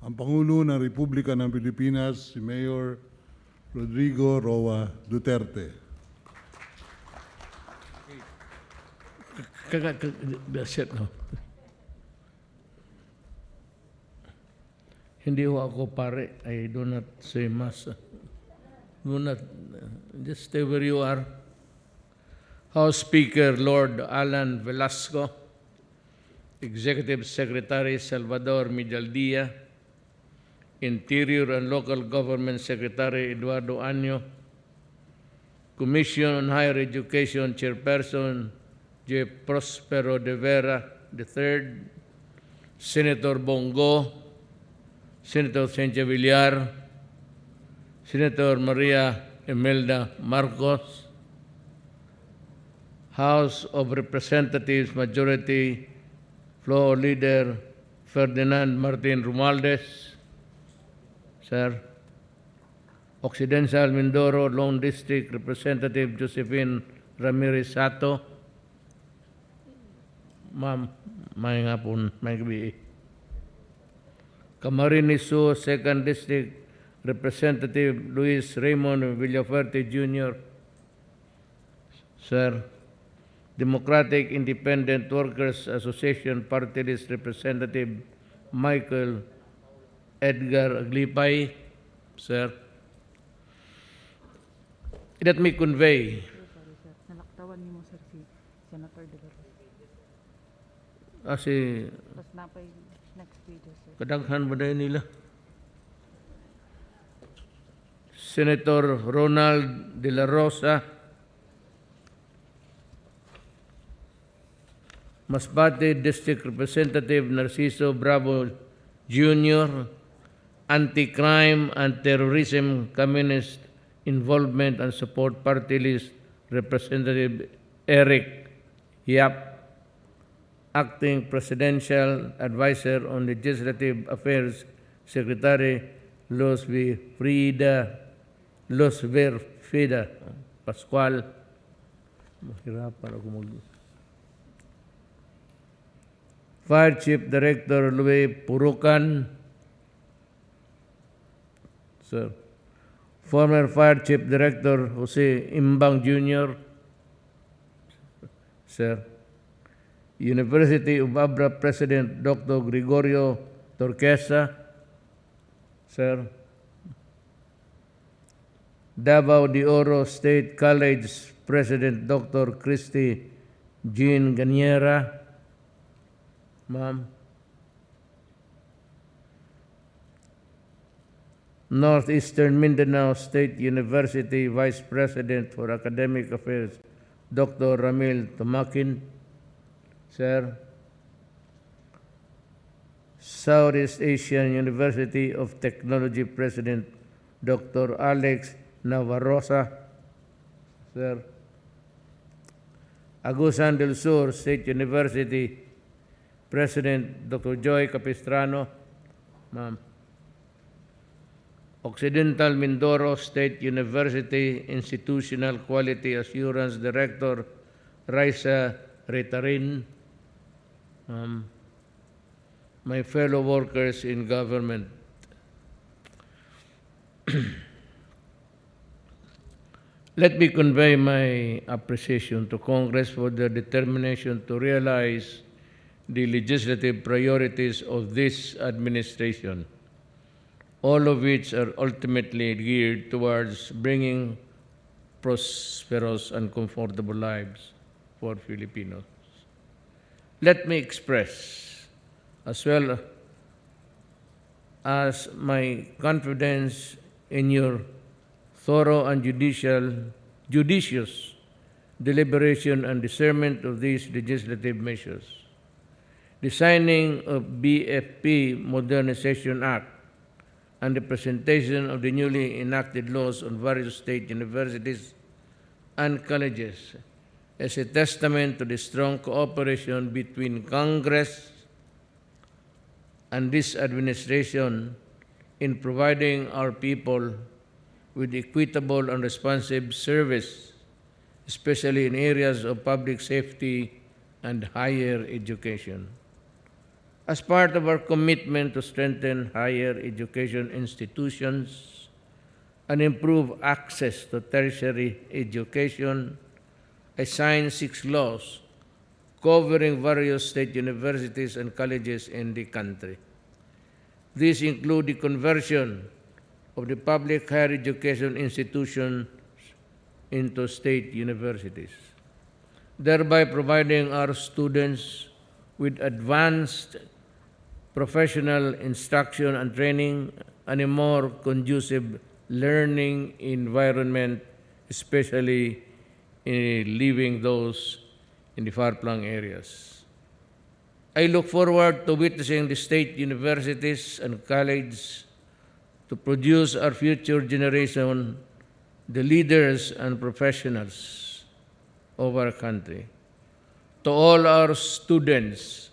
ang Pangulo ng Republika ng Pilipinas, si Mayor Rodrigo Roa Duterte. That's it, no? Hindi ho ako pare. I do not say mass. Do not, just stay where you are. House Speaker Lord Allan Velasco, Executive Secretary Salvador Medialdea, Interior and Local Government Secretary Eduardo, Commission on Higher Education Chairperson J. Prospero de Vera III, Senator Bongo, Senator Cynthia Villar, Senator Maria Imelda Marcos, House of Representatives Majority Floor Leader Ferdinand Martin Romualdez, Sir, Occidental Mindoro Lone District Representative Josephine Ramirez Sotto, Ma'am, may nga po, may gabi. Camarines Sur 2nd District Representative Luis Raymond Villaferte Jr., Sir, Democratic Independent Workers Association Party List Representative Michael Edgar Aglipay, Sir. Let me convey. Sorry, sir. Nalaktawan niyo mo, sir, si Senator De Vera. Kasi Tapos napay next video, sir. kadaghan ba dahil nila? Senator Ronald De La Rosa, Masbate District Representative Narciso Bravo Jr., Anti-Crime and Terrorism Communist Involvement and Support Party List Representative Eric Yap, Acting Presidential Advisor on Legislative Affairs Secretary Los Verfida Pascual. Mahirapan ako Fire Chief Director Louis Purukan, Sir. Former Fire Chief Director Jose Imbang Jr., Sir. University of Abra President Dr. Gregorio Torquesa, Sir. Davao de Oro State College President Dr. Christy Jean Ganiera, Ma'am. Northeastern Mindanao State University Vice President for Academic Affairs Dr. Ramil Tumakin, Sir. Southeast Asian University of Technology President Dr. Alex Navarrosa, Sir. Agusan del Sur State University President Dr. Joy Capistrano, Ma'am. Occidental Mindoro State University Institutional Quality Assurance Director Raisa Retarin, Ma'am. My fellow workers in government, let me convey my appreciation to Congress for their determination to realize the legislative priorities of this administration, all of which are ultimately geared towards bringing prosperous and comfortable lives for Filipinos. Let me express, as well as my confidence in your thorough and judicious deliberation and discernment of these legislative measures. The signing of BFP Modernization Act and the presentation of the newly enacted laws on various state universities and colleges is a testament to the strong cooperation between Congress and this administration in providing our people with equitable and responsive service, especially in areas of public safety and higher education. As part of our commitment to strengthen higher education institutions and improve access to tertiary education, I signed 6 laws covering various state universities and colleges in the country. These include the conversion of the public higher education institutions into state universities, thereby providing our students with advanced professional instruction and training and a more conducive learning environment, especially in leaving those in the far-flung areas. I look forward to witnessing the state universities and colleges to produce our future generation, the leaders and professionals of our country. To all our students,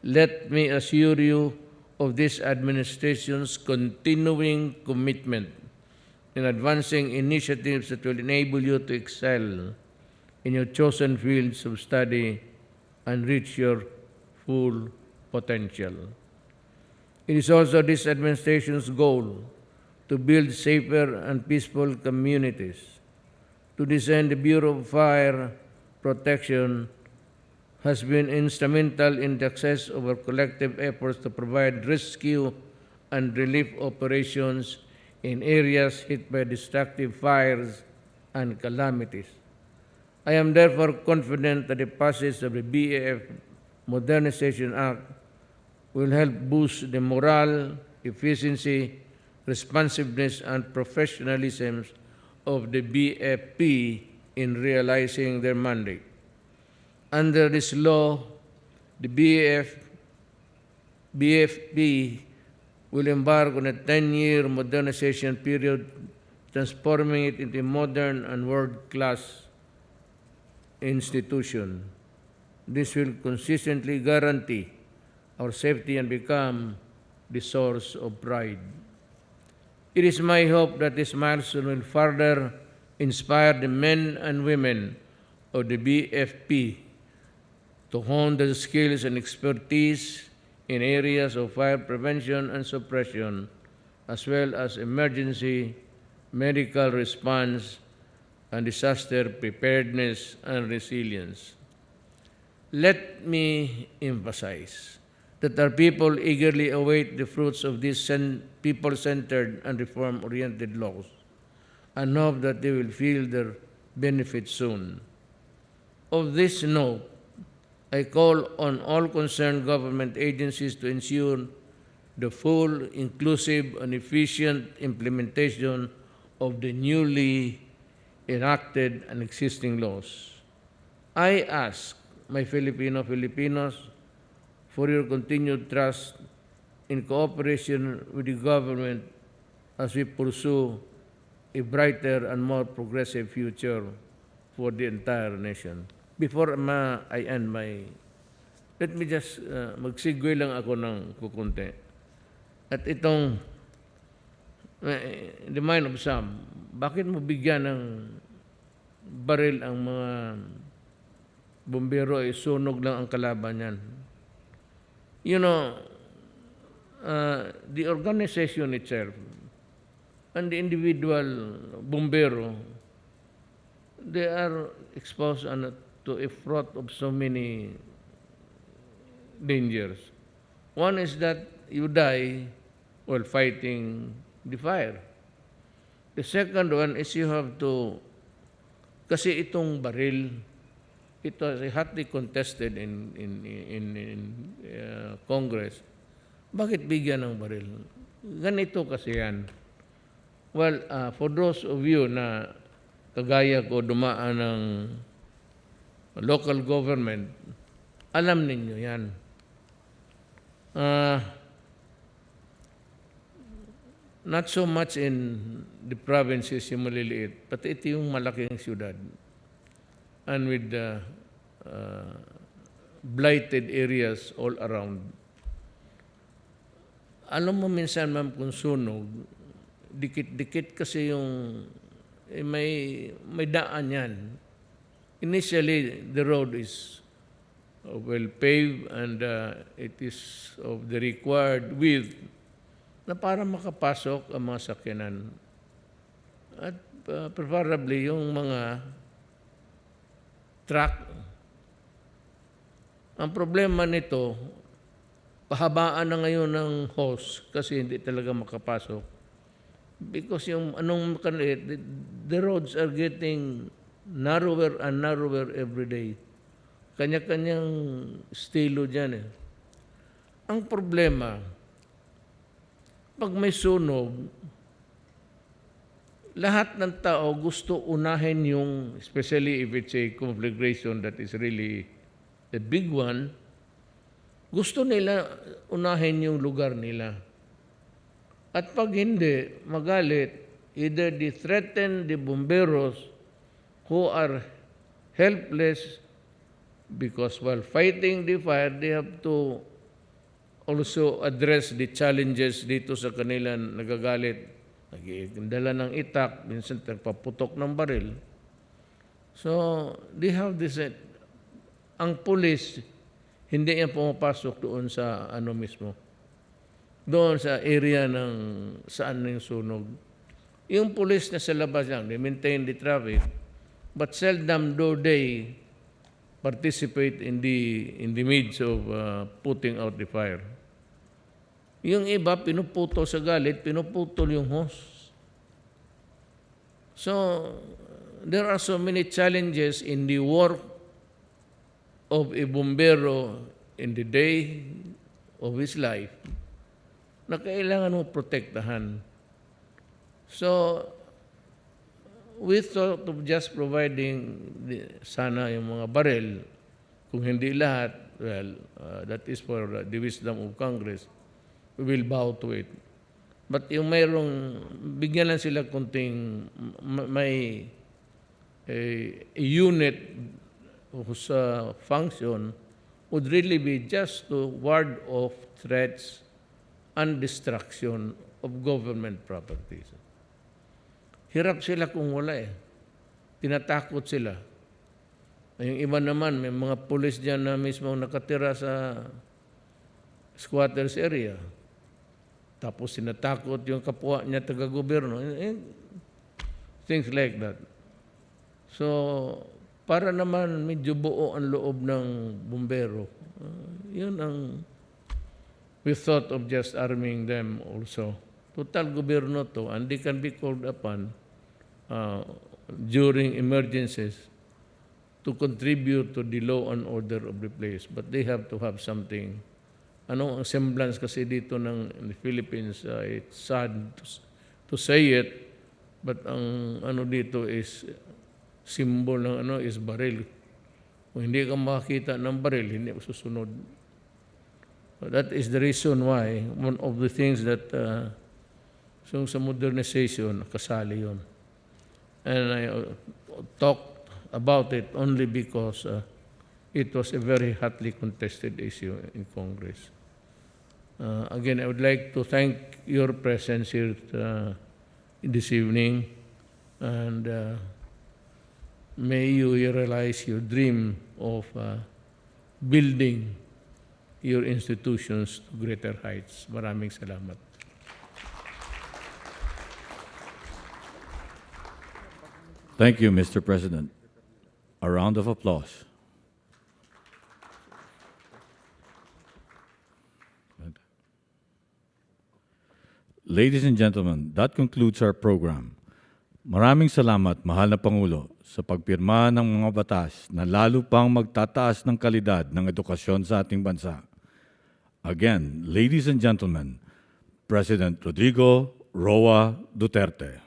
let me assure you of this administration's continuing commitment in advancing initiatives that will enable you to excel in your chosen fields of study and reach your full potential. It is also this administration's goal to build safer and peaceful communities. To design the Bureau of Fire Protection has been instrumental in the success of our collective efforts to provide rescue and relief operations in areas hit by destructive fires and calamities. I am therefore confident that the passage of the BFP Modernization Act will help boost the morale, efficiency, responsiveness, and professionalism of the BFP in realizing their mandate. Under this law, the BFP will embark on a 10-year modernization period, transforming it into a modern and world-class institution. This will consistently guarantee our safety and become the source of pride. It is my hope that this milestone will further inspire the men and women of the BFP to hone their skills and expertise in areas of fire prevention and suppression, as well as emergency medical response and disaster preparedness and resilience. Let me emphasize that our people eagerly await the fruits of these people-centered and reform-oriented laws and hope that they will feel their benefits soon. Of this note, I call on all concerned government agencies to ensure the full, inclusive, and efficient implementation of the newly enacted and existing laws. I ask my Filipinos for your continued trust in cooperation with the government as we pursue a brighter and more progressive future for the entire nation. Before I end let me just mag-segue lang ako ng kukunti. At itong, the mind of some, bakit mo bigyan ng baril ang mga bumbero, sunog lang ang kalaban yan? You know, the organization itself and the individual bumbero, they are exposed to a fraught of so many dangers. One is that you die while fighting the fire. The second one is you have to, kasi itong baril, it was hotly contested in Congress. Bakit bigyan ng baril? Ganito kasi yan. Well, for those of you na kagaya ko dumaan ng local government, alam ninyo yan. Not so much in the provinces yung maliliit, but ito yung malaking siyudad. And with the blighted areas all around. Alam mo minsan, ma'am, kung sunog, dikit-dikit kasi yung, may daan yan. Initially, the road is well paved, and it is of the required width na para makapasok ang mga sakyanan. At preferably yung mga truck. Ang problema nito, pahabaan na ngayon ng hose kasi hindi talaga makapasok. Because yung the roads are getting narrower and narrower every day. Kanya-kanyang estilo dyan eh. Ang problema, pag may sunog, lahat ng tao gusto unahin yung, especially if it's a conflagration that is really a big one, gusto nila unahin yung lugar nila. At pag hindi, magalit, either they threaten the bomberos who are helpless because while fighting the fire, they have to also address the challenges dito sa kanila nagagalit. Nagdala ng itak, minsan paputok ng baril. So, they have this, ang pulis, hindi yan pumapasok doon sa ano mismo. Doon sa area ng saan yung sunog. Yung pulis na sa labas lang, they maintain the traffic, but seldom do they participate in the midst of putting out the fire. Yung iba, pinuputol sa galit, pinuputol yung hose. So, there are so many challenges in the work of a bombero in the day of his life na kailangan mo protektahan. So, we thought of just providing sana yung mga baril. Kung hindi lahat, well, that is for the wisdom of Congress. We will bow to it. But yung mayroong, bigyan lang sila kunting, may a unit whose function would really be just to ward off threats and destruction of government properties. Hirap sila kung wala eh. Tinatakot sila. Yung iba naman, may mga pulis dyan na mismo nakatira sa squatters area. Tapos sinatakot yung kapwa niya taga-gobyerno. Things like that. So, para naman medyo buo ang loob ng bumbero. Yun ang we thought of just arming them also. Total gobyerno to, and they can be called upon during emergencies to contribute to the law and order of the place. But they have to have something. Ano ang semblance kasi dito in the Philippines, it's sad to say it, but ang ano dito is symbol ng is baril. Kung hindi ka makakita ng baril, hindi mo susunod. So that is the reason why one of the things that so sa modernization, kasali yun. And I talked about it only because it was a very hotly contested issue in Congress. Again, I would like to thank your presence here this evening, and may you realize your dream of building your institutions to greater heights. Maraming salamat. Thank you, Mr. President. A round of applause. Ladies and gentlemen, that concludes our program. Maraming salamat, mahal na Pangulo, sa pagpirma ng mga batas na lalo pang magtataas ng kalidad ng edukasyon sa ating bansa. Again, ladies and gentlemen, President Rodrigo Roa Duterte.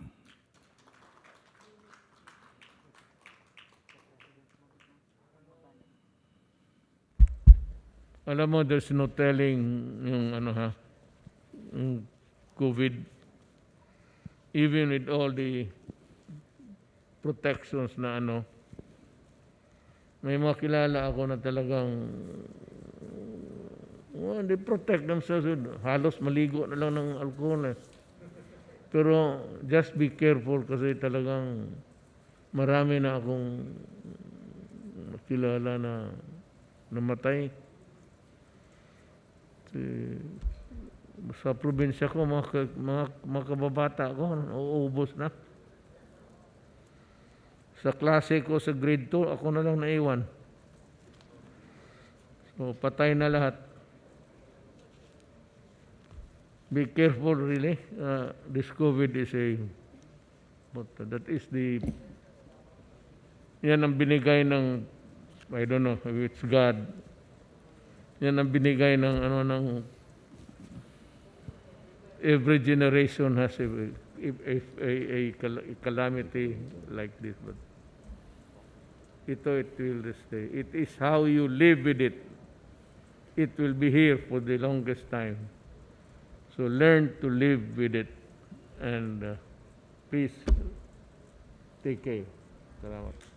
Alam mo, there's no telling yung yung COVID, even with all the protections na may mga kilala ako na talagang they protect themselves. Halos maligo na lang ng alcohol eh. Pero just be careful kasi talagang marami na akong kilala na namatay. Sa probinsya ko, mga kababata ko, uubos na. Sa klase ko, sa grade 2, ako na lang naiwan. So, patay na lahat. Be careful really. This COVID is that is yan ang binigay ng, I don't know if it's God. Yan ang binigay ng every generation has a calamity like this, but it will stay. It is how you live with it. It will be here for the longest time. So learn to live with it, and please take care. Salamat.